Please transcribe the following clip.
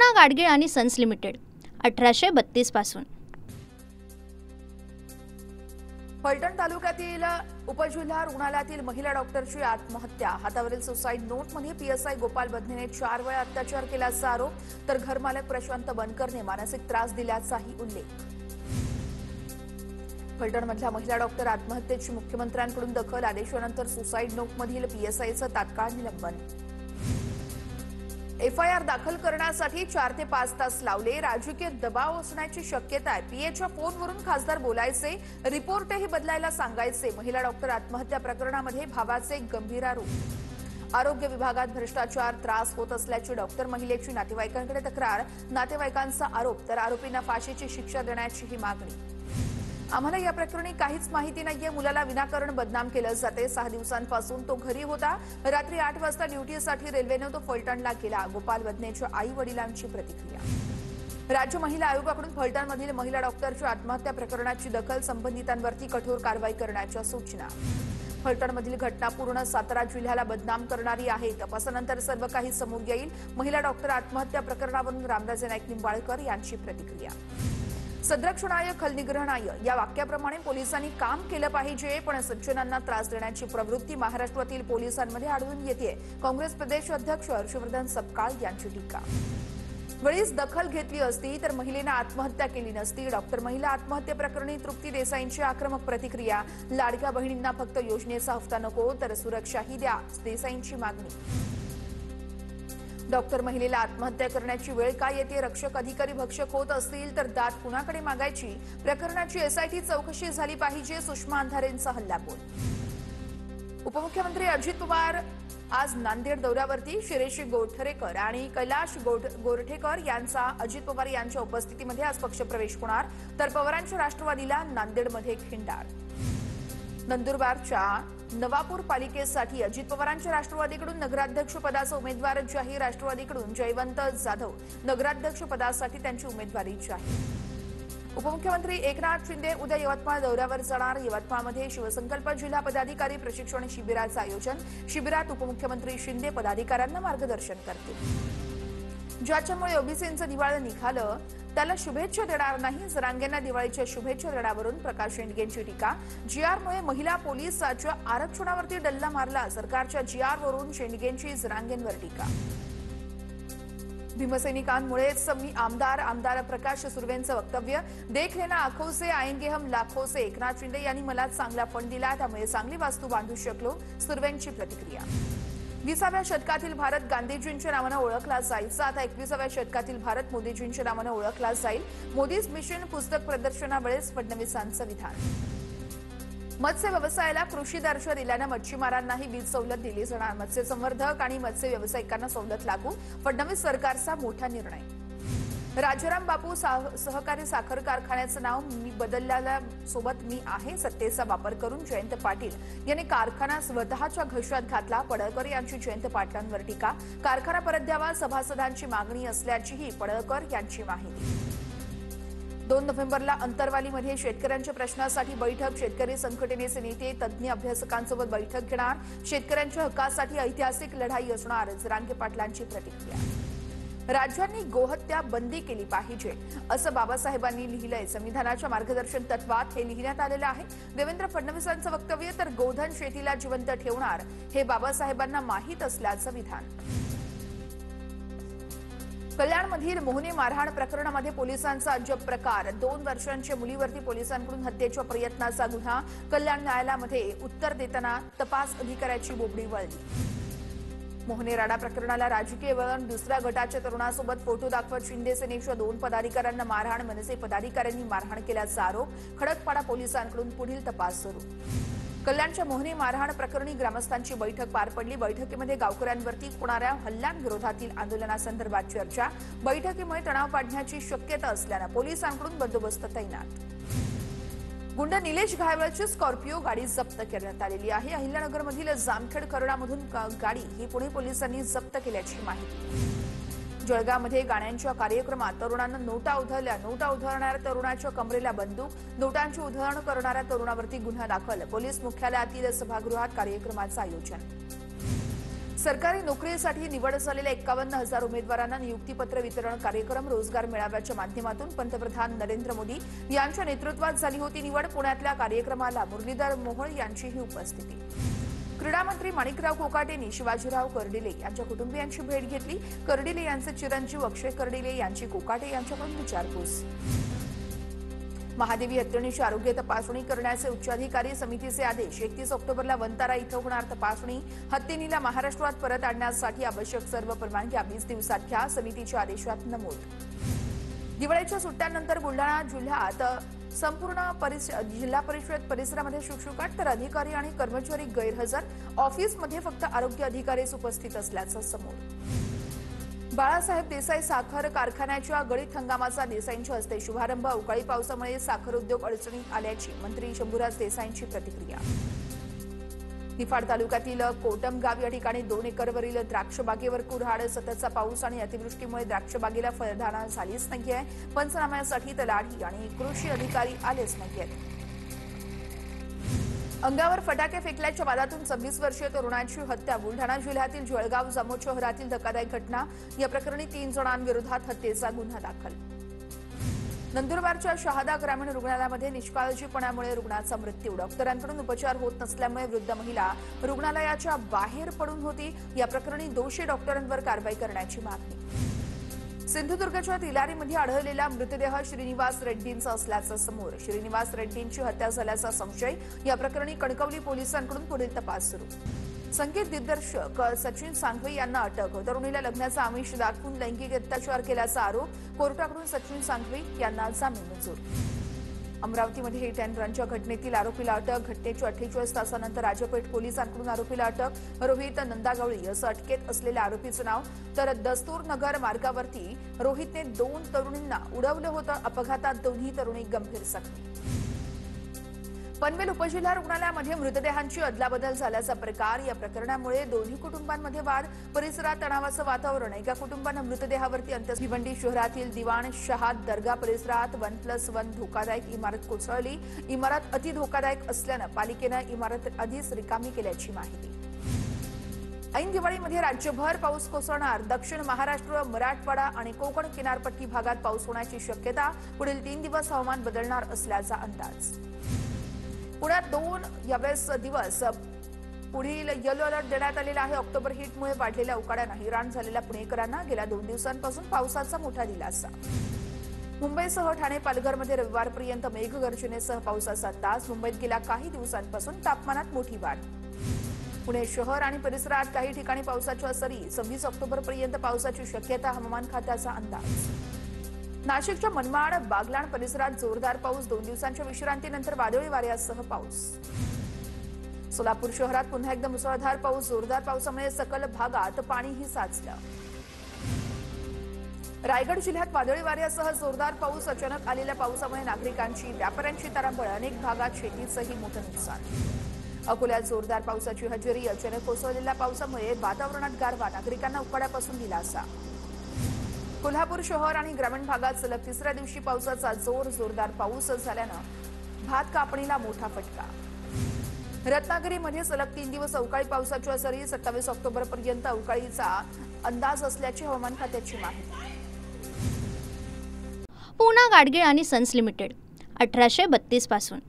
सुषमा गाडगीळ आणि sons limited 1832 पासून। फलटण तालुक्यातील उपजिल्हा रुग्णालयातील महिला डॉक्टरची आत्महत्या। हातावरील सुसाईड नोटमध्ये पीएसआय गोपाल बधनेने 4 वेळा अत्याचार केल्याचा आरोप, तर घरमालक प्रशांत बनकरने मानसिक त्रास दिल्याचाही उल्लेख। फलटणमधल्या महिला डॉक्टर आत्महत्येची मुख्यमंत्र्यांकडून दखल, आदेशानंतर सुसाईड नोटमधील पीएसआयचं तात्काळ निलंबन। एफआयआर दाखल करण्यासाठी 4 ते 5 तास लावले, राजकीय दबाव असण्याची शक्यता आहे। पीएच्या फोनवरून खासदार बोलायचे, रिपोर्टही बदलायला सांगायचे। महिला डॉक्टर आत्महत्या प्रकरणामध्ये भावाचे गंभीर आरोप। आरोग्य विभागात भ्रष्टाचार त्रास होत असल्याची डॉक्टर महिलेची नातेवाईकांकडे तक्रार, नातेवाईकांचा आरोप, तर आरोपींना फाशीची शिक्षा देण्याचीही मागणी। आम्हाला या प्रकरणी काहीच माहिती नाहीये, मुलाला विनाकारण बदनाम केलं जाते। 6 दिवसांपासून तो घरी होता, रात्री 8 वाजता ड्युटीसाठी रेल्वेने तो फलटणला गेला। गोपाल बधनेच्या आई वडिलांची प्रतिक्रिया। राज्य महिला आयोगाकडून फलटणमधील महिला डॉक्टरच्या आत्महत्या प्रकरणाची दखल, संबंधितांवरती कठोर कारवाई करण्याच्या सूचना। फलटणमधील घटना पूर्ण सातारा जिल्ह्याला बदनाम करणारी आहे, तपासानंतर सर्व काही समोर येईल। महिला डॉक्टर आत्महत्या प्रकरणावरून रामराजे नाईक निंबाळकर यांची प्रतिक्रिया। सद्रक्षणाय खलनिग्रहणाय या वाक्याप्रमाणे पोलिसांनी काम केलं पाहिजे, पण सज्जनांना त्रास देण्याची प्रवृत्ती महाराष्ट्रातील पोलिसांमध्ये आढळून येते। काँग्रेस प्रदेश अध्यक्ष हर्षवर्धन सपकाळ यांची टीका। वेळीच दखल घेतली असती तर महिलेनं आत्महत्या केली नसती। डॉक्टर महिला आत्महत्येप्रकरणी तृप्ती देसाईंची आक्रमक प्रतिक्रिया। लाडक्या बहिणींना फक्त योजनेचा हप्ता नको, तर सुरक्षाही द्या, देसाईंची मागणी। डॉक्टर महिलेला आत्महत्या करण्याची वेळ काय येते? रक्षक अधिकारी भक्षक होत असतील तर दाद कुणाकडे मागायची? प्रकरणाची एसआयटी चौकशी झाली पाहिजे, सुषमा अंधारेंचा हल्लाबोल। उपमुख्यमंत्री अजित पवार आज नांदेड दौऱ्यावरती। शिरीष गोरठेकर आणि कैलाश गोरठेकर यांचा अजित पवार यांच्या उपस्थितीमध्ये आज पक्षप्रवेश होणार, तर पवारांच्या राष्ट्रवादीला नांदेडमध्ये खिंडार। नंदुरबारच्या नवापूर पालिकेसाठी अजित पवारांच्या राष्ट्रवादीकडून नगराध्यक्ष पदाचा उमेदवार जाहीर। राष्ट्रवादीकडून जयवंत जाधव नगराध्यक्ष पदासाठी त्यांची उमेदवारी जाहीर। उपमुख्यमंत्री एकनाथ शिंदे उद्या यवतमाळ दौऱ्यावर जाणार। यवतमाळमध्ये शिवसंकल्प जिल्हा पदाधिकारी प्रशिक्षण शिबिराचं आयोजन। शिबिरात उपमुख्यमंत्री शिंदे पदाधिकाऱ्यांना मार्गदर्शन करतील। ज्याच्यामुळे ओबीसींचं दिवाळं निघालं त्याला शुभेच्छा देणार नाही, जरांगेंना दिवाळीच्या शुभेच्छा देण्यावरून प्रकाश शेंडगेंची टीका। जीआरमुळे महिला पोलिसाच्या आरक्षणावरती डल्ला मारला, सरकारच्या जीआरवरून शेंडगेंची जरांगेंवर टीका। भीमसैनिकांमुळेच मी आमदार प्रकाश सुर्वेंचं वक्तव्य। देख लेना आंखों से आएंगे हम लाखों से, एकनाथ शिंदे यांनी मला चांगला फंड दिला, त्यामुळे चांगली वास्तू बांधू शकलो, सुर्वेंची प्रतिक्रिया। 20व्या शतकातील भारत गांधीजींच्या नावानं ओळखला जायचा, आता 21व्या शतकातील भारत मोदीजींच्या नावानं ओळखला जाईल। मोदीज मिशन पुस्तक प्रदर्शनावेळेस फडणवीसांचं विधान। मत्स्य व्यवसायाला कृषी दर्जा दिल्यानं मच्छीमारांनाही वीज सवलत दिली जाणार। मत्स्य संवर्धक आणि मत्स्य व्यावसायिकांना सवलत लागू, फडणवीस सरकारचा मोठा निर्णय। राजाराम बापू सहकारी साखर कारखान्याचं नाव बदलल्याला सोबत मी आहे सत्तेचा वापर करून जयंत पाटील यांनी कारखाना स्वतःच्या घशात घातला। पडळकर यांची जयंत पाटलांवर टीका। कारखाना परत द्यावा, सभासदांची मागणी असल्याचीही पडळकर यांची माहिती। 2 नोव्हेंबरला अंतरवालीमध्ये शेतकऱ्यांच्या प्रश्नासाठी बैठक। शेतकरी संघटनेचे नेते तज्ज्ञ अभ्यासकांसोबत बैठक घेणार। शेतकऱ्यांच्या हक्कासाठी ऐतिहासिक लढाई असणार, जरांगे पाटलांची प्रतिक्रिया। राज्यांनी गोहत्या बंदी केली पाहिजे असं बाबासाहेबांनी लिहिलंय। संविधानाच्या मार्गदर्शन तत्वात हे लिहिण्यात आलेलं आहे। देवेंद्र फडणवीसांचं वक्तव्य, तर गोधन शेतीला जिवंत ठेवणार हे बाबासाहेबांना माहीत असल्याचं विधान। कल्याणमधील मोहने मारहाण प्रकरणामध्ये पोलिसांचा अजब प्रकार। 2 वर्षांच्या मुलीवरती पोलिसांकडून हत्येच्या प्रयत्नाचा गुन्हा। कल्याण न्यायालयामध्ये उत्तर देताना तपास अधिकाऱ्याची बोबडी वळली। मोहने राणा प्रकरणाला राजकीय वळण, दुसऱ्या गटाच्या तरुणासोबत फोटो दाखवत शिंदे सेनेच्या 2 पदाधिकाऱ्यांना मारहाण, मनसे पदाधिकाऱ्यांनी मारहाण केल्याचा आरोप। खडकपाडा पोलिसांकडून पुढील तपास सुरू। कल्याणच्या मोहने मारहाण प्रकरणी ग्रामस्थांची बैठक पार पडली। बैठकीमध्ये गावकऱ्यांवरती होणाऱ्या हल्ल्यांविरोधातील आंदोलनासंदर्भात चर्चा। बैठकीमुळे तणाव वाढण्याची शक्यता असल्यानं पोलिसांकडून बंदोबस्त तैनात। गुंड निलेश घायवळची स्कॉर्पिओ गाडी जप्त करण्यात आलेली आहे। अहिल्यानगरमधील जामखेड करडामधून गाडी ही पुणे पोलिसांनी जप्त केल्याची माहिती। जळगावमध्ये गाण्यांच्या कार्यक्रमात तरुणांना नोटा उधळल्या। नोटा उधळणाऱ्या तरुणाच्या कमरेला बंदूक, नोटांची उधळण करणाऱ्या तरुणावरती गुन्हा दाखल। पोलीस मुख्यालयातील सभागृहात कार्यक्रमाचं आयोजन। सरकारी नोकरीसाठी निवड झालेल्या 51,000 उमेदवारांना नियुक्तीपत्र वितरण कार्यक्रम रोजगार मेळाव्याच्या माध्यमातून पंतप्रधान नरेंद्र मोदी यांच्या नेतृत्वात झाली होती निवड। पुण्यातल्या कार्यक्रमाला मुरलीधर मोहोळ यांचीही उपस्थिती। क्रीडा मंत्री माणिकराव कोकाटेंनी शिवाजीराव कर्डिले यांच्या कुटुंबियांची भेट घेतली। कर्डिले यांचे चिरंजीव अक्षय कर्डिले यांची कोकाटे यांच्याकडून विचारपूस। महादेवी हत्तीणीची आरोग्य तपासणी करण्याचे उच्चाधिकारी समितीचे आदेश। 31 ऑक्टोबरला वंतारा इथं होणार तपासणी। हत्तीणीला महाराष्ट्रात परत आणण्यासाठी आवश्यक सर्व परवानग्या 20 दिवसात घ्या, समितीच्या आदेशात नमूद। दिवाळीच्या सुट्ट्यानंतर बुलढाणा जिल्ह्यात संपूर्ण जिल्हा परिषद परिसरामध्ये शुकशुकाट, तर अधिकारी आणि कर्मचारी गैरहजर। ऑफिसमध्ये फक्त आरोग्य अधिकारीच उपस्थित असल्याचं समोर। बाळासाहेब देसाई साखर कारखान्याच्या गळीत हंगामाचा देसाईंच्या हस्ते शुभारंभ। अवकाळी पावसामुळे साखर उद्योग अडचणीत आल्याची मंत्री शंभूराज देसाईंची प्रतिक्रिया। निफाड तालुक्यातील कोटम गाव या ठिकाणी 2 एकरवरील द्राक्षबागेवर कुऱ्हाड। सततचा पाऊस आणि अतिवृष्टीमुळे द्राक्षबागेला फळधारणा झालीच नाहीये। पंचनाम्यासाठी तलाठी आणि कृषी अधिकारी आलेच नाहीयेत। अंगावर फटाके फेकल्याच्या वादातून 26 वर्षीय तरुणाची हत्या। बुलढाणा जिल्ह्यातील जळगाव जामोद शहरातील धक्कादायक घटना। या प्रकरणी 3 जणांविरोधात हत्येचा गुन्हा दाखल। नंदुरबारच्या शहादा ग्रामीण रुग्णालयामध्ये निष्काळजीपणामुळे रुग्णाचा मृत्यू। डॉक्टरांकडून उपचार होत नसल्यामुळे वृद्ध महिला रुग्णालयाच्या बाहेर पडून होती। या प्रकरणी दोषी डॉक्टरांवर कारवाई करण्याची मागणी। सिंधुदुर्गच्या तिलारीमध्ये आढळलेला मृतदेह श्रीनिवास रेड्डींचा असल्याचं समोर। श्रीनिवास रेड्डींची हत्या झाल्याचा संशय। या प्रकरणी कणकवली पोलिसांकडून पुढील तपास सुरू। संगीत दिग्दर्शक सचिन सांघवी यांना अटक। तरुणीला लग्नाचा आमिष दाखवून लैंगिक अत्याचार केल्याचा आरोप। कोर्टाकडून सचिन सांघवी यांना जामीन मंजूर। अमरावतीमध्ये हिट अँड रनच्या घटनेतील आरोपीला अटक। घटनेच्या 48 तासानंतर राजपेठ पोलिसांकडून आरोपीला अटक। रोहित नंदागवळी असं अटकेत असलेल्या आरोपीचं नाव। तर दस्तूरनगर मार्गावरती रोहितने 2 तरुणींना उडवलं होतं। अपघातात दोन्ही तरुणी गंभीर जखमी। पनवेल उपजिल्हा रुग्णालयामध्ये मृतदेहांची अदलाबदल झाल्याचा प्रकार। या प्रकरणामुळे दोन्ही कुटुंबांमध्ये वाद, परिसरात तणावाचं वातावरण। एका कुटुंबानं मृतदेहावरती अंत्यसंस्कार। भिवंडी शहरातील दिवाण शहाद दर्गा परिसरात 1+1 धोकादायक इमारत कोसळली। इमारत अति धोकादायक असल्यानं पालिकेनं इमारत आधीच रिकामी केल्याची माहिती। ऐन दिवाळीमध्ये राज्यभर पाऊस कोसळणार। दक्षिण महाराष्ट्र, मराठवाडा आणि कोकण किनारपट्टी भागात पाऊस होण्याची शक्यता। पुढील 3 दिवस हवामान बदलणार असल्याचा अंदाज। पुण्यात 2 दिवस पुढील येलो अलर्ट देण्यात आलेला आहे। ऑक्टोबर हिटमुळे वाढलेल्या उकाड्यानं हैराण झालेल्या पुणेकरांना गेल्या 2 दिवसांपासून पावसाचा मोठा दिलासा। मुंबईसह ठाणे, पालघरमध्ये रविवारपर्यंत मेघगर्जनेसह पावसाचा तास। मुंबईत गेल्या काही दिवसांपासून तापमानात मोठी वाढ। पुणे शहर आणि परिसरात काही ठिकाणी पावसाच्या सरी। 26 ऑक्टोबरपर्यंत पावसाची शक्यता, हवामान खात्याचा अंदाज। नाशिकच्या मनमाड, बागलाण परिसरात जोरदार पाऊस। 2 दिवसांच्या विश्रांतीनंतर वादळी वाऱ्यासह पाऊस। सोलापूर शहरात पुन्हा एकदा मुसळधार पाऊस। जोरदार पावसामुळे सकल भागात पाणीही साचलं। रायगड जिल्ह्यात वादळी वाऱ्यासह जोरदार पाऊस। अचानक आलेल्या पावसामुळे नागरिकांची, व्यापाऱ्यांची तारांबळ। अनेक भागात शेतीचंही मोठं नुकसान। अकोल्यात जोरदार पावसाची हजेरी। अचानक कोसळलेल्या पावसामुळे वातावरणात गारवा, नागरिकांना उकाड्यापासून दिलासा। कोल्हापूर शहर आणि ग्रामीण भागात सलग 3ऱ्या दिवशी पावसाचा जोर। जोरदार पाऊस झाल्यानं भात कापणीला मोठा फटका। रत्नागिरीमध्ये सलग 3 दिवस अवकाळी पावसाच्या सरी। 27 ऑक्टोबरपर्यंत अवकाळीचा अंदाज असल्याची हवामान खात्याची माहिती। पूना गाडगीळ आणि सन्स लिमिटेड 1832 पासून।